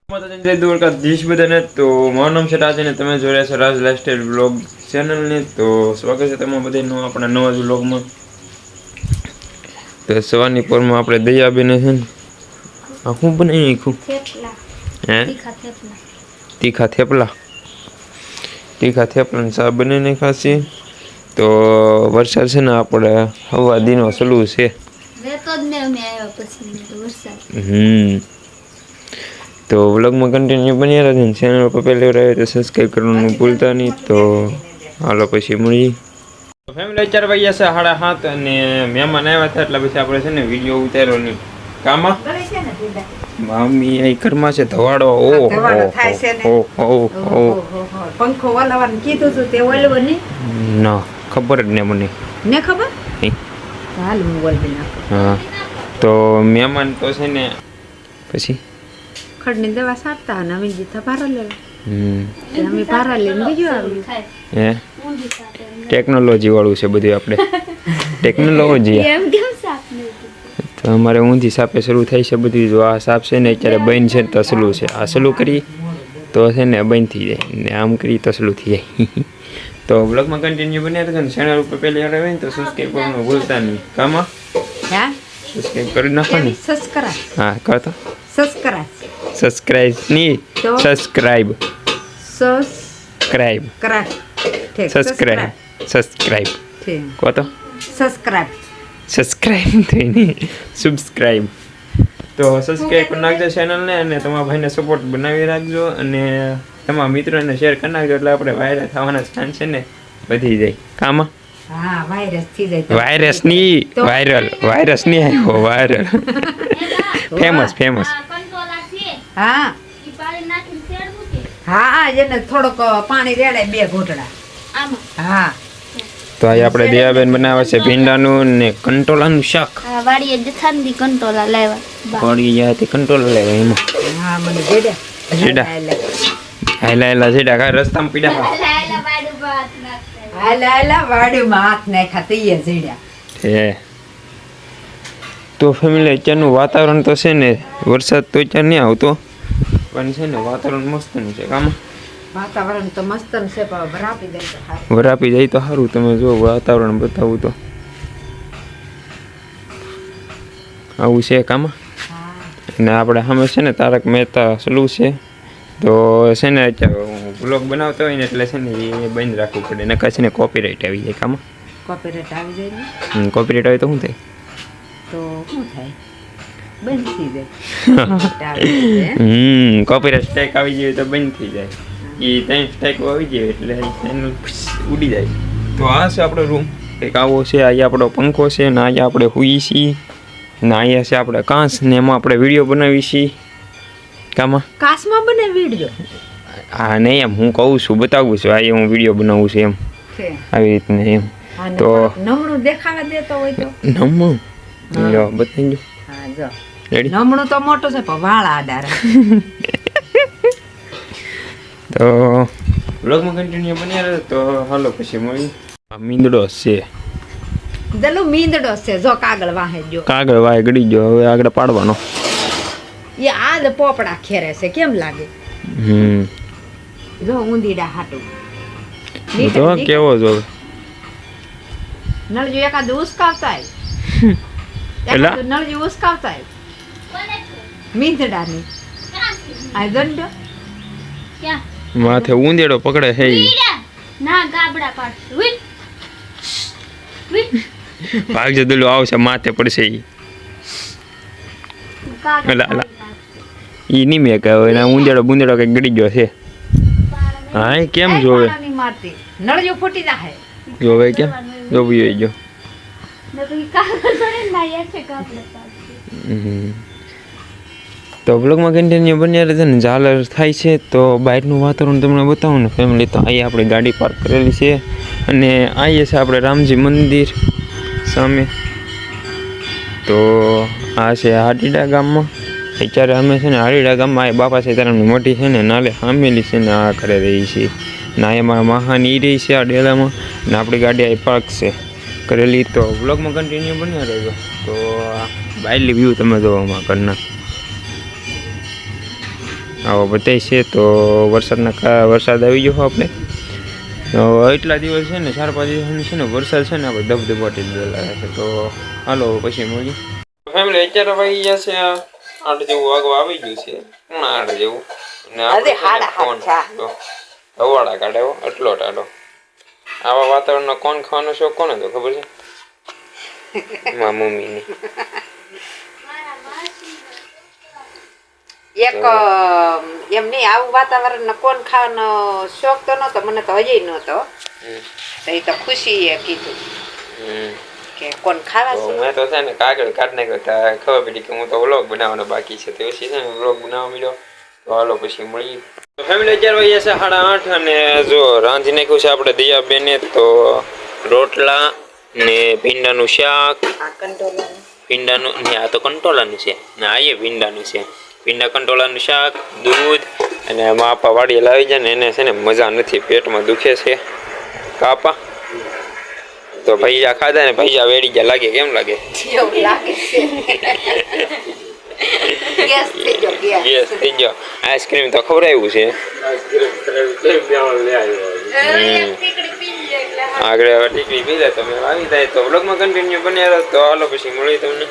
જય દ્વારકાધીશ બધાને. તો મારું નામ છે રાજ અને તમે જોઈ રહ્યા છો રાજ લાઇફસ્ટાઈલ વ્લોગ ચેનલને. તો સ્વાગત છે તમારા બધાનું આપણા નવા જ વ્લોગમાં. તો સવારની પોરમાં આપણે દયાબેને છે ને આ શું બનાવી નાખ્યું? હે તીખા થેપલા. તીખા થેપલાની શાક બનાવી નાખ્યા છે. તો વરસાદ છે ને આપણે હવા દીનો સલું છે. તો વ્લોગમાં કન્ટિન્યુ બની રહ્યા છે. ચેનલ પર પહેલી વાર આવે તો સબસ્ક્રાઈબ કરવાનું ભૂલતા નહીં. તો હાલો પછી મળીએ. ફેમિલી 4 વાગ્યા છે 7:30 અને મહેમાન આવ્યા હતા એટલે પછી આપણે છે ને વિડીયો ઉતાર્યો નહીં. કામાં મમ્મી અહીં ઘરમાં છે ધવાડો. પંખો વાળવાનું કીધું તું તે ઓલવો નહીં ના ખબર જ ને મને ને ખબર હાલ હું બોલવી નાખું. હા તો મહેમાન તો છે ને પછી ખડની દવા સાટતા અને અમે જીતા ભારા લેવા અમે ભારા લઈને બીજું આવ્યું. હે ટેકનોલોજી વાળું છે બધું આપણે ટેકનોલોજી. તો અમારે ઊંધી સાપે શરૂ થાય છે બધી. જો આ સાપ છે ને અત્યારે બંધ છે તો સલું છે. આ સલું કરી તો છે ને બંધ થઈ જાય ને આમ કરી તો સલું થઈ જાય. તો બ્લોગમાં કન્ટિન્યુ બન્યા રહેજો ને ચેનલ ઉપર પહેલી વાર આવે ને તો સબસ્ક્રાઈબ કરવાનું ભૂલતા નહીં. કામાં હા સબસ્ક્રાઈબ કરી નાખો ને. સબસ્ક્રાઇબ હા કરતો સબસ્ક્રાઇબ નહીં સબસ્ક્રાઇબ સબસ્ક્રાઇબ સબસ્ક્રાઇબ કહો તો સબસ્ક્રાઇબ થઈને સબસ્ક્રાઇબ. તો સબસ્ક્રાઇબ કરી નાખજો ચેનલને અને તમારા ભાઈને સપોર્ટ બનાવી રાખજો અને તમારા મિત્રોને શેર કરી નાખજો એટલે આપણે વાયરલ થવાના ચાન્સ છે ને વધી જાય. કામાં હા વાયરસ થઈ જાય. વાયરસ નહીં આવ્યો વાયરલ ફેમસ. હા હા એને થોડોક પાણી રેડાય 2 ઘોટડા. હા તો આ આપણે દયાબેન બનાવે છે ભીંડાનું ને કંટોલાનું શાક. વાડીએ જથાંદી કંટોલા લાવ્યા. વાડી જ્યાંથી કંટોલા લાવ્યા એમાં. હા મને જેડા હાયલા જેડા કા રસ્તામાં પીડા. હાલા વાડીમાં હાથ નાખ્યા તૈયાર જેડા. હે તો ફેમિલી અત્યારનું વાતાવરણ તો છે ને વરસાદ તો અત્યારે નહીં આવતો પણ છે ને વાતાવરણ મસ્તનું છે. કામ વાતાવરણ તો મસ્ત છે પણ વરાપી જાય તો સારું. તમે જો વાતાવરણ બતાવું તો આવું છે કામ. ને આપણે સામે છે ને તારક મહેતા સલું છે. તો છે ને અત્યારે બ્લોગ બનાવતો હોય ને એટલે છે ને એ બંધ રાખવું પડે નકર છે ને કોપીરાઇટ આવી જાય. કામ કોપીરાઇટ આવી જાય ને કોપીરાઇટ આવે તો શું થાય? તો શું થાય બંધ થઈ જાય. કોપીરાઇટ સ્ટ્રાઇક આવી જાય તો બંધ થઈ જાય. એ ત્યાં સ્ટ્રાઇક આવી જાય એટલે ચેનલ ઉડી જાય. તો આ છે આપણો રૂમ કંઈક આવો છે. અહીંયા આપણો પંખો છે ને અહીંયા આપણે સૂઈએ છીએ ને અહીંયા છે આપણે કાંસ ને એમાં આપણે વિડીયો બનાવીએ છીએ. કામાં કાચમાં બને વિડીયો? હા નહીં એમ હું કહું છું બતાવું છું. આ હું વિડીયો બનાવું છું એમ આવી રીતને એમ. તો નમણું દેખાવા દેતો હોય તો નમણું લો બતાવી દો. હા જો રેડી. નમણું તો મોટો છે પણ વાળ આડા. તો બ્લોગમાં કન્ટિન્યુ બન્યા રહે તો હાલો પછી મળી. મીંદડો છે દલો મીંદડો છે જો કાગળ વાહે જો કાગળ વાહે ગડી ગયો. હવે આગળ પાડવાનો. એ આદ પોપડા ખેરે છે કેમ લાગે? જો ઊંધીડા હાટું તો કેવો જો નળજો એકાદ ઉસકાવતા એલા નળજો ઉસકાવતા મીંદડાની આ દંડ ક્યાં માથે ઊંધેડો પકડે હે ના ગાબડા પાડ ભાગજો દલો આવશે માથે પડશે ઈ. એલા ઈ નહીં મેં કહ્યું એના ઊંધેડો બુંદેડો કંઈક ગડી ગયો છે. હા એ કેમ જોવે નળજો ફૂટી જાય જોવે કેમ જોવી જો. તો બ્લોગમાં કન્ટિન્યુ બન્યા રહે ને ઝાલર થાય છે. તો બહારનું વાતાવરણ તમને બતાવું ને ફેમિલી. તો અહીંયા આપણે ગાડી પાર્ક કરેલી છે અને અહીંયા છે આપણે રામજી મંદિર સામે. તો આ છે હાટીડા ગામમાં. અત્યારે અમે છે ને હાટીડા ગામમાં આ બાપા સીતારામની મોટી છે ને નાલે સામેલી છે ને આ કરે રહી છે ને અહીંયા મારા મહાની એ રહી છે આ ડેલામાં ને આપણી ગાડી આ પાર્ક છે કરેલી. તો બ્લોગમાં કન્ટિન્યુ બન્યા રહેજો. તો બહારલી વ્યૂ તમે જોવામાં કરના આવો બધાય છે. તો વરસાદ આવી ગયો આપણે તો એટલા દિવસ છે ને 4-5 દિવસ છે ને વરસાદ છે ને આપણે ધબધબાટી બોલાવે છે. તો હાલો પછી મળીએ ફેમિલી. અત્યારે વાગી ગયા છે 8 જેવું વાગવા આવી ગયું છે, 8 જેવું. અને આપણે ફોન તો હવાડા કાઢ્યો એટલો ટાઢો. આવા વાતાવરણનો કોણ ખાવાનો શોખ કોને તો ખબર છે? મારા મમ્મીની. એક એમ નહીં આવું વાતાવરણ કોણ ખાવાનો શોખ તો નતો, મને તો હજી નતો. તો એ તો ખુશીએ કીધું કે કોણ ખાવા છે. મેં તો છે ને કાગળ કાઢ નાખ્યો, ખબર પડી કે હું તો વ્લોગ બનાવવાનો બાકી છે. તો પછી છે ને વ્લોગ બનાવવા મળ્યો. તો હાલો પછી મળીએ. તો ફેમિલી અત્યારે વાગ્યા છે 8:30 અને જો રાંધી નાખ્યું છે આપણે દયાબેને તો રોટલા ને ભીંડાનું શાક. ભીંડાનું ને આ તો કંટોલાનું છે ને આ એ ભીંડાનું છે. ભીંડા કંટોલાનું શાક, દૂધ અને માપા વાડીએ લાવી જાય ને એને છે ને મજા નથી, પેટમાં દુખે છે કાપા. તો ભૈયા ખાધા ને ભૈયા વેડી ગયા લાગે. કેમ લાગે? ગેસ થઈ ગયો. આઈસ્ક્રીમ તો ખવડાવ્યું છે. આગળ ટીકડી પી લે તમે આવી જાય તો બ્લોગમાં કન્ટિન્યુ બન્યા રહો. તો હાલો પછી મળી તમને.